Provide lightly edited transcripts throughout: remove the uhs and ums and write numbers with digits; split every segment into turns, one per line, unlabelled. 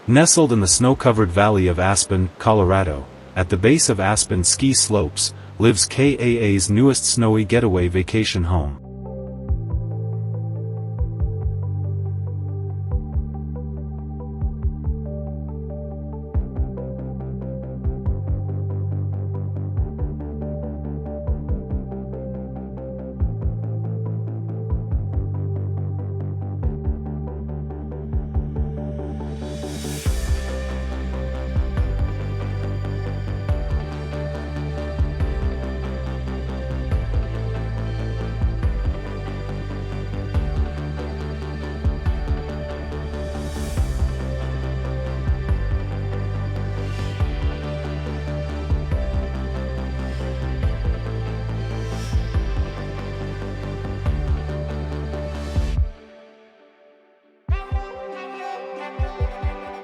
Nestled in the snow-covered valley of Aspen, Colorado, at the base of Aspen ski slopes, lives KAA's newest snowy getaway vacation home.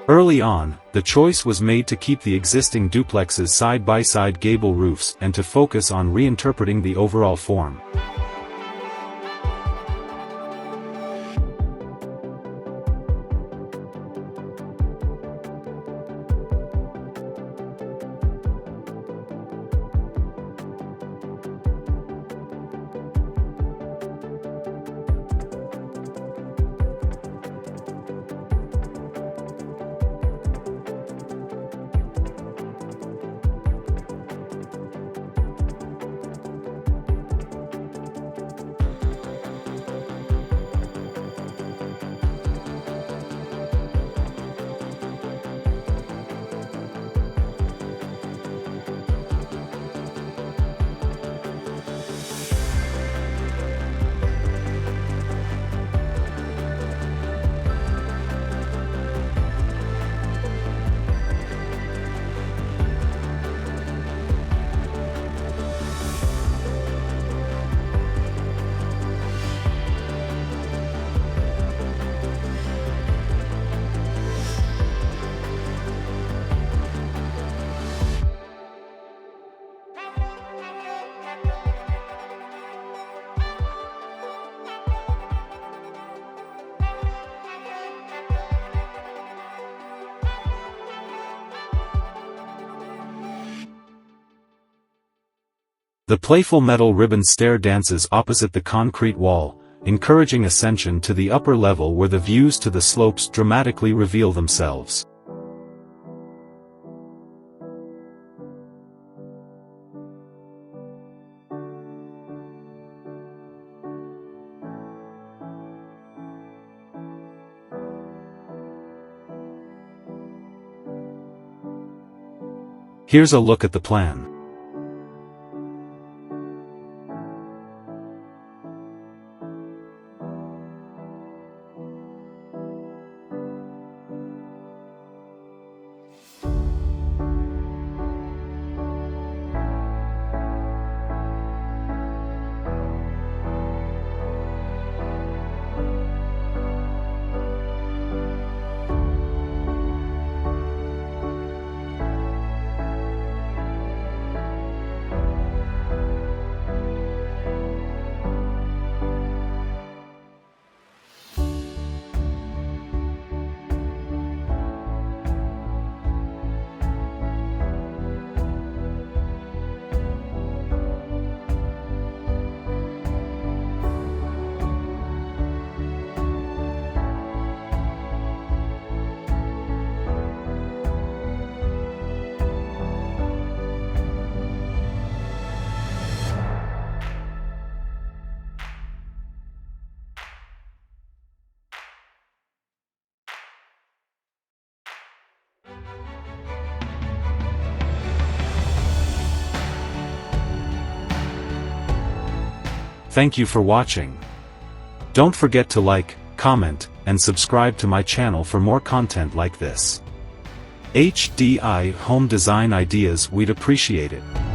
Early on, the choice was made to keep the existing duplexes side-by-side gable roofs and to focus on reinterpreting the overall form. The playful metal ribbon stair dances opposite the concrete wall, encouraging ascension to the upper level where the views to the slopes dramatically reveal themselves. Here's a look at the plan. Thank you for watching. Don't forget to like, comment, and subscribe to my channel for more content like this. HDI Home Design Ideas, we'd appreciate it.